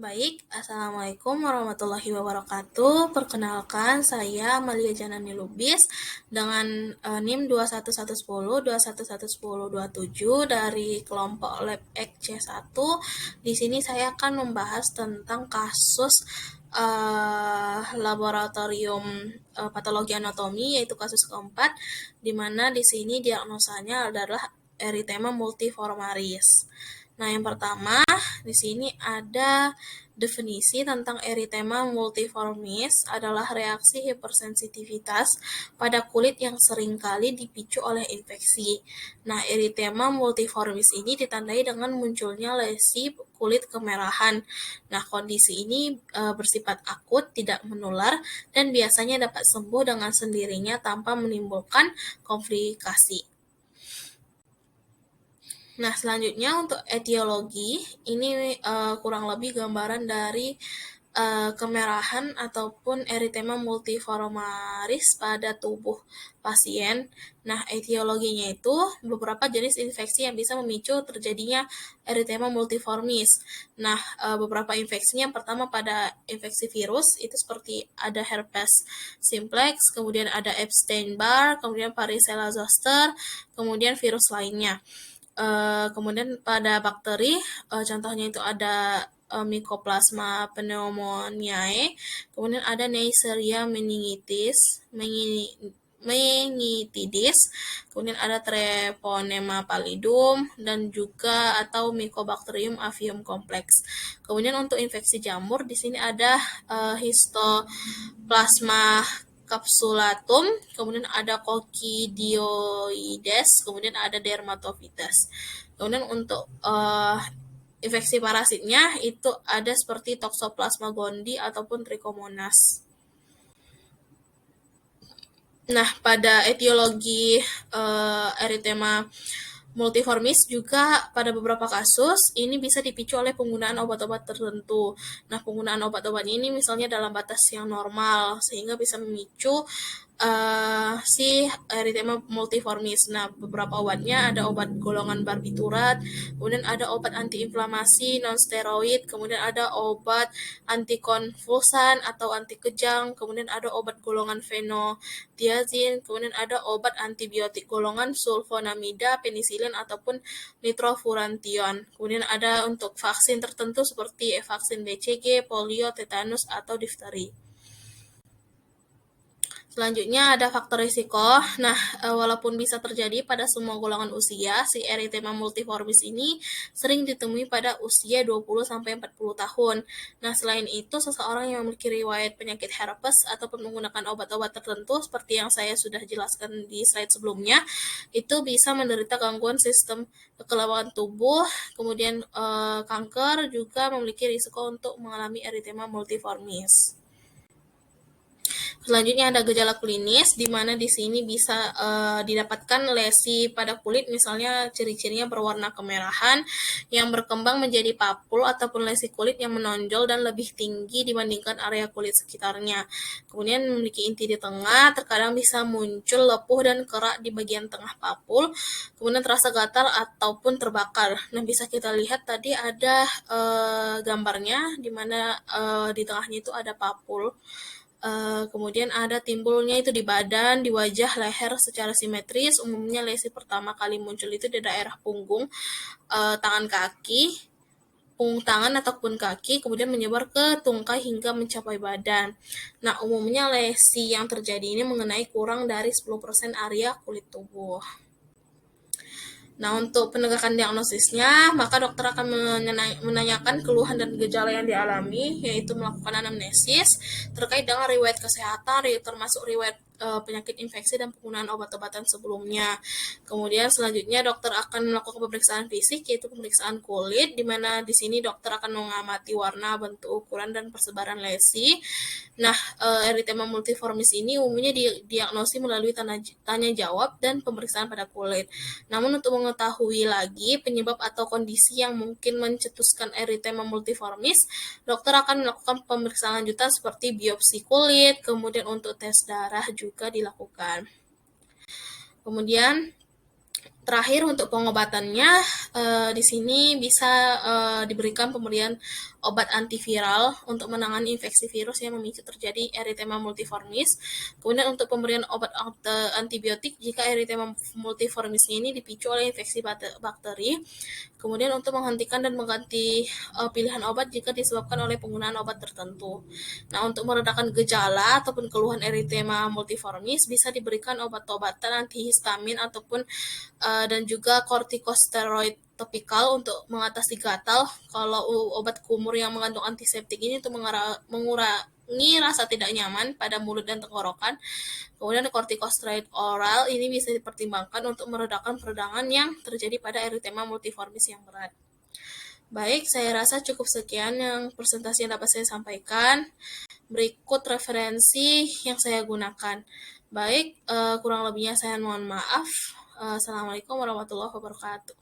Baik, Assalamualaikum warahmatullahi wabarakatuh. Perkenalkan, saya Amalia Janani Lubis dengan NIM 21110, 2111027 dari kelompok Lab X C1. Di sini saya akan membahas tentang kasus laboratorium patologi anatomi, yaitu kasus keempat, di mana di sini diagnosanya adalah erythema multiformaris. Nah, yang pertama di sini ada definisi tentang erythema multiformis adalah reaksi hipersensitivitas pada kulit yang seringkali dipicu oleh infeksi. Nah, erythema multiformis ini ditandai dengan munculnya lesi kulit kemerahan. Nah, kondisi ini bersifat akut, tidak menular, dan biasanya dapat sembuh dengan sendirinya tanpa menimbulkan komplikasi. Nah, selanjutnya untuk etiologi, ini kurang lebih gambaran dari kemerahan ataupun erythema multiformaris pada tubuh pasien. Nah, etiologinya itu beberapa jenis infeksi yang bisa memicu terjadinya erythema multiformis. Nah, beberapa infeksinya yang pertama pada infeksi virus, itu seperti ada herpes simplex, kemudian ada Epstein-Barr, kemudian varicella zoster, kemudian virus lainnya. Kemudian pada bakteri, contohnya itu ada Mycoplasma pneumoniae, kemudian ada Neisseria meningitidis, kemudian ada Treponema pallidum, dan juga atau Mycobacterium avium complex. Kemudian untuk infeksi jamur, di sini ada Histoplasma capsulatum, kemudian ada Coccidioides, kemudian ada Dermatophytes. Kemudian untuk infeksi parasitnya itu ada seperti Toxoplasma gondii ataupun Trichomonas. Nah, pada etiologi erythema multiformis juga pada beberapa kasus ini bisa dipicu oleh penggunaan obat-obat tertentu. Nah, penggunaan obat-obat ini misalnya dalam batas yang normal sehingga bisa memicu si erythema multiformis. Nah, beberapa obatnya ada obat golongan barbiturat, kemudian ada obat antiinflamasi non-steroid, kemudian ada obat antikonvulsan atau anti kejang, kemudian ada obat golongan fenodiazin, kemudian ada obat antibiotik golongan sulfonamida, penisilin ataupun nitrofurantion. Kemudian ada untuk vaksin tertentu seperti vaksin BCG, polio, tetanus atau difteri. Selanjutnya ada faktor risiko. Nah, walaupun bisa terjadi pada semua golongan usia, si erythema multiformis ini sering ditemui pada usia 20-40 tahun. Nah, selain itu, seseorang yang memiliki riwayat penyakit herpes ataupun menggunakan obat-obat tertentu seperti yang saya sudah jelaskan di slide sebelumnya, itu bisa menderita gangguan sistem kekebalan tubuh, kemudian kanker juga memiliki risiko untuk mengalami erythema multiformis. Selanjutnya ada gejala klinis, di mana di sini bisa didapatkan lesi pada kulit, misalnya ciri-cirinya berwarna kemerahan yang berkembang menjadi papul ataupun lesi kulit yang menonjol dan lebih tinggi dibandingkan area kulit sekitarnya. Kemudian memiliki inti di tengah, terkadang bisa muncul lepuh dan kerak di bagian tengah papul, kemudian terasa gatal ataupun terbakar. Nah, bisa kita lihat tadi ada gambarnya, di mana di tengahnya itu ada papul. Kemudian ada timbulnya itu di badan, di wajah, leher secara simetris. Umumnya lesi pertama kali muncul itu di daerah punggung, tangan kaki, punggung tangan ataupun kaki, kemudian menyebar ke tungkai hingga mencapai badan. Nah, umumnya lesi yang terjadi ini mengenai kurang dari 10% area kulit tubuh. Nah, untuk penegakan diagnosisnya, maka dokter akan menanyakan keluhan dan gejala yang dialami, yaitu melakukan anamnesis terkait dengan riwayat kesehatan, termasuk riwayat penyakit infeksi dan penggunaan obat-obatan sebelumnya. Kemudian selanjutnya dokter akan melakukan pemeriksaan fisik, yaitu pemeriksaan kulit, di mana di sini dokter akan mengamati warna, bentuk, ukuran, dan persebaran lesi. Nah, erythema multiformis ini umumnya didiagnosis melalui tanya jawab dan pemeriksaan pada kulit. Namun untuk mengetahui lagi penyebab atau kondisi yang mungkin mencetuskan erythema multiformis, dokter akan melakukan pemeriksaan lanjutan seperti biopsi kulit, kemudian untuk tes darah juga dilakukan. Kemudian Terakhir untuk pengobatannya, di sini bisa diberikan pemberian obat antiviral untuk menangani infeksi virus yang memicu terjadi erythema multiformis. Kemudian untuk pemberian obat antibiotik jika erythema multiformis ini dipicu oleh infeksi bakteri. Kemudian untuk menghentikan dan mengganti pilihan obat jika disebabkan oleh penggunaan obat tertentu. Nah, untuk meredakan gejala ataupun keluhan erythema multiformis bisa diberikan obat-obatan antihistamin ataupun dan juga kortikosteroid topikal untuk mengatasi gatal. Kalau obat kumur yang mengandung antiseptik ini untuk mengurangi rasa tidak nyaman pada mulut dan tenggorokan. Kemudian kortikosteroid oral ini bisa dipertimbangkan untuk meredakan peradangan yang terjadi pada erythema multiformis yang berat. Baik, saya rasa cukup sekian yang presentasi yang dapat saya sampaikan. Berikut referensi yang saya gunakan. Baik, kurang lebihnya saya mohon maaf. Assalamualaikum warahmatullahi wabarakatuh.